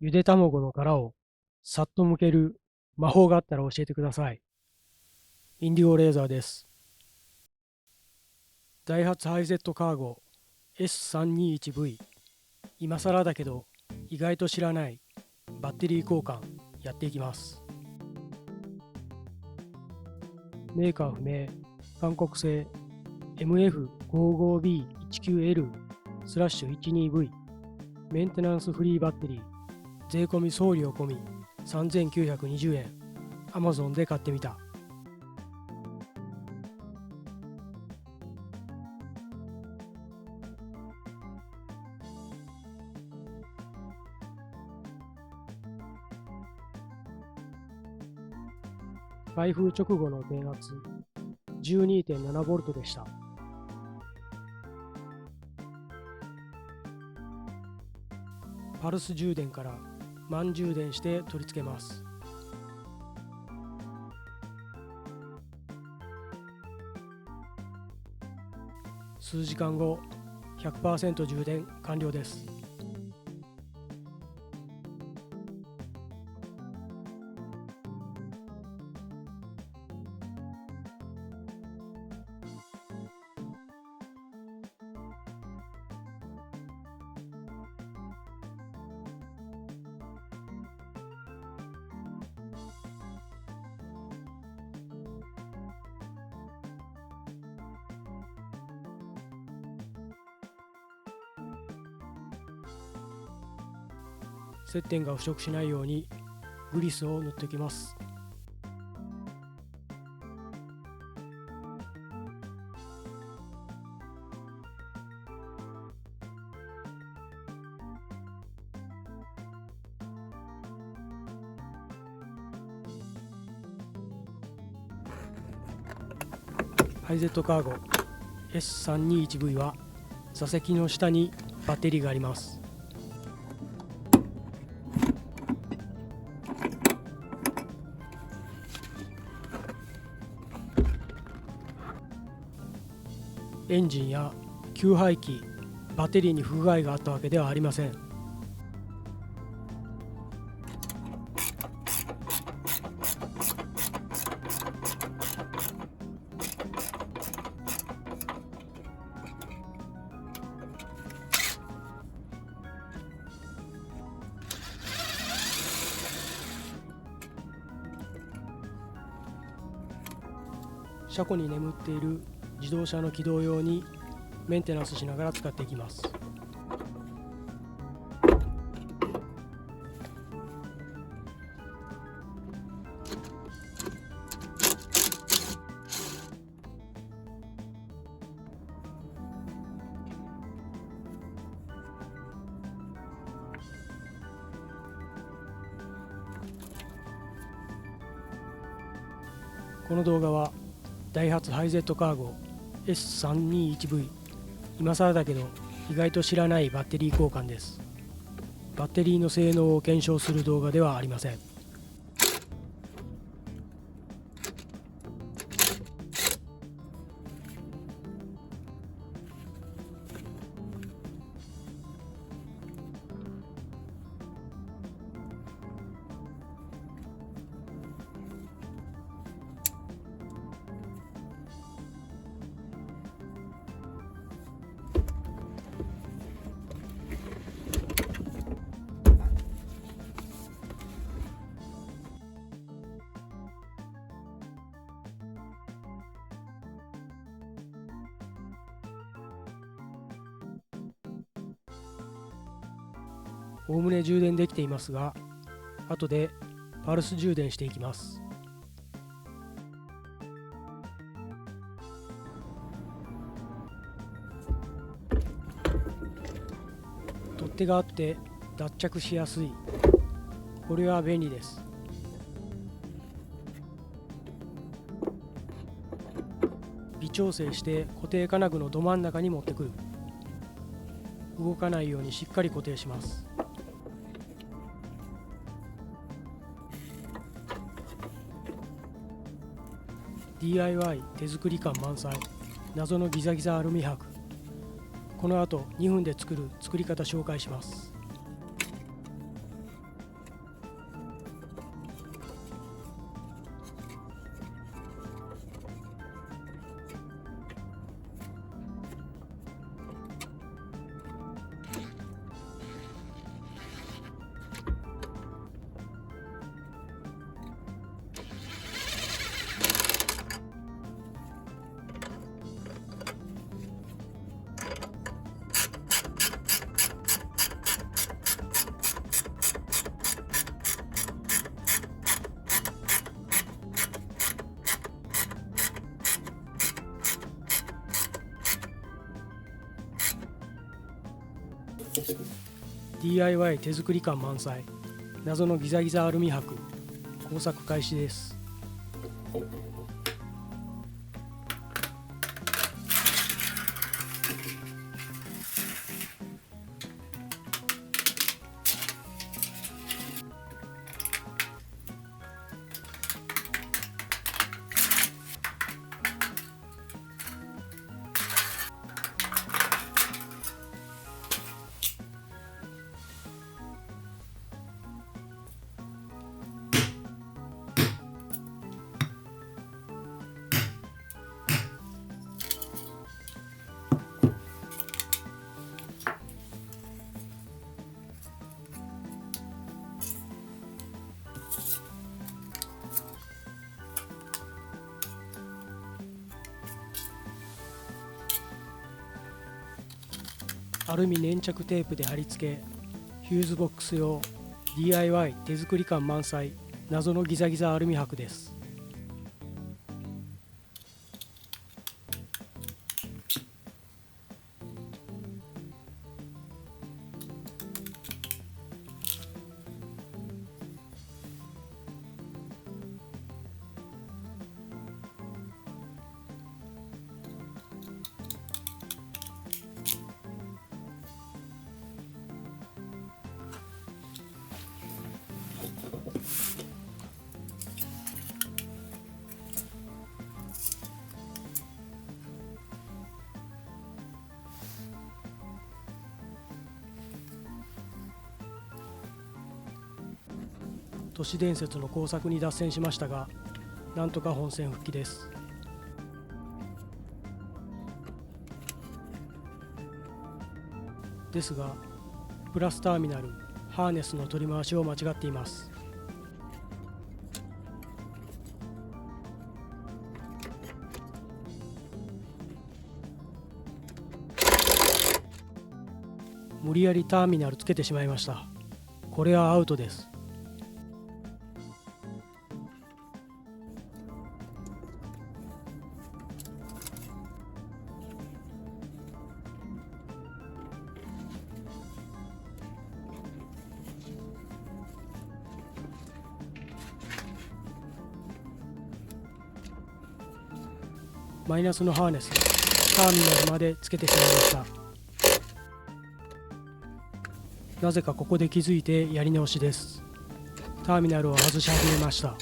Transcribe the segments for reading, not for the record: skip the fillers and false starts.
ゆで卵の殻をさっと剥ける魔法があったら教えてください。インディゴレーザーです。ダイハツハイゼットカーゴ S321V。今更だけど意外と知らないバッテリー交換やっていきます。メーカー不明、韓国製 MF55B19L/12V メンテナンスフリーバッテリー、税込み送料込み3920円。Amazon で買ってみた。開封直後の電圧 12.7V でした。パルス充電から満充電して取り付けます。数時間後、100% 充電完了です。接点が腐食しないようにグリスを塗っておきます。ハイゼットカーゴ S321V は座席の下にバッテリーがあります。エンジンや給排気、バッテリーに不具合があったわけではありません。車庫に眠っている自動車の起動用にメンテナンスしながら使っていきます。この動画はダイハツハイゼットカーゴ S321V。 今更だけど意外と知らないバッテリー交換です。バッテリーの性能を検証する動画ではありません。おおむね充電できていますが、後でパルス充電していきます。取っ手があって脱着しやすい。これは便利です。微調整して固定金具のど真ん中に持ってくる。動かないようにしっかり固定します。DIY 手作り感満載、謎のギザギザアルミ箔。この後2分で作る作り方紹介します。DIY 手作り感満載、謎のギザギザアルミ箔、工作開始です。アルミ粘着テープで貼り付け、フューズボックス用 DIY 手作り感満載、謎のギザギザアルミ箔です。都市伝説の工作に脱線しましたが、なんとか本線復帰です。ですが、プラスターミナルハーネスの取り回しを間違っています。無理やりターミナルつけてしまいました。これはアウトです。マイナスのハーネス、ターミナルまでつけてしまいました。なぜかここで気づいてやり直しです。ターミナルを外し始めました。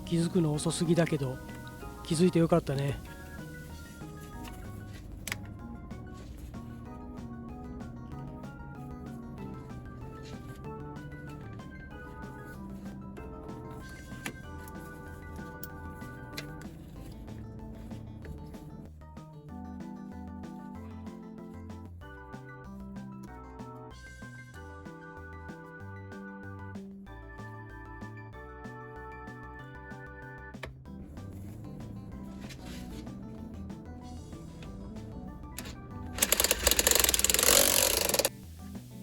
気づくの遅すぎだけど、気づいてよかったね。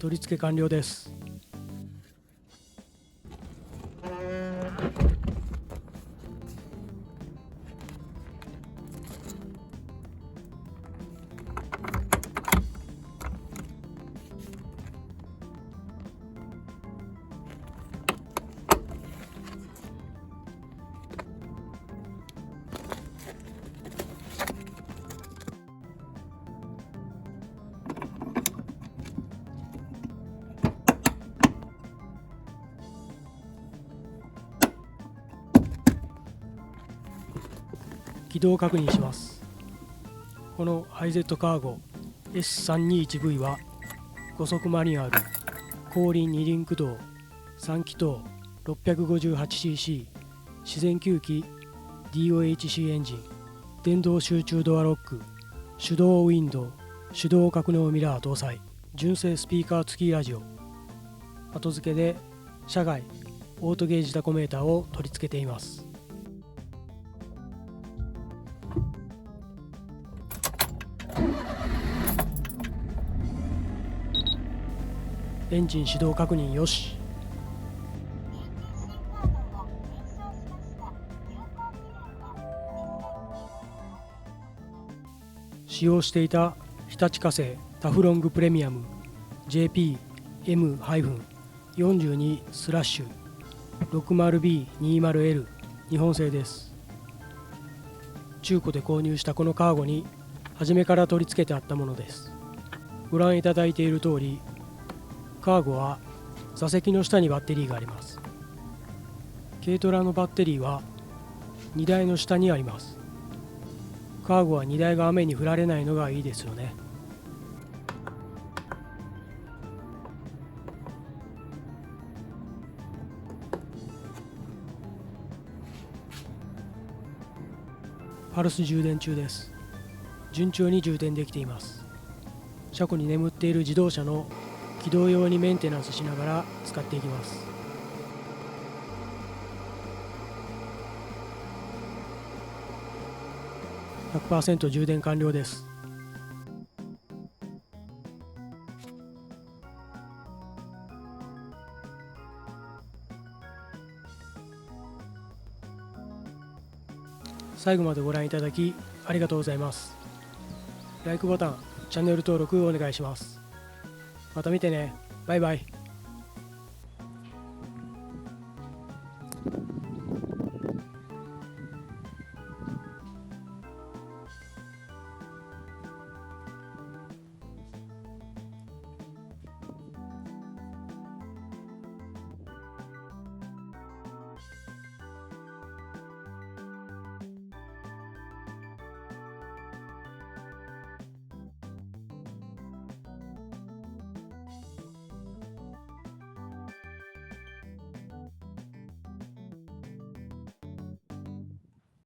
取り付け完了です。軌道確認します。この IZ カーゴ S321V は5速マニュアル、後輪2輪駆動、3気筒 658cc、自然吸気 DOHC エンジン、電動集中ドアロック、手動ウィンドウ、手動格納ミラー搭載、純正スピーカー付きラジオ、後付けで車外オートゲージタコメーターを取り付けています。エンジン始動確認よし。使用していた日立化成タフロングプレミアム JP-M-42/60B20L 日本製です。中古で購入したこのカーゴに初めから取り付けてあったものです。ご覧いただいている通り、カーゴは座席の下にバッテリーがあります。軽トラのバッテリーは荷台の下にあります。カーゴは荷台が雨に降られないのがいいですよね。パルス充電中です。順調に充電できています。車庫に眠っている自動車の起動用にメンテナンスしながら使っていきます。100% 充電完了です。最後までご覧いただきありがとうございます。ライクボタン、チャンネル登録お願いします。また見てね。バイバイ。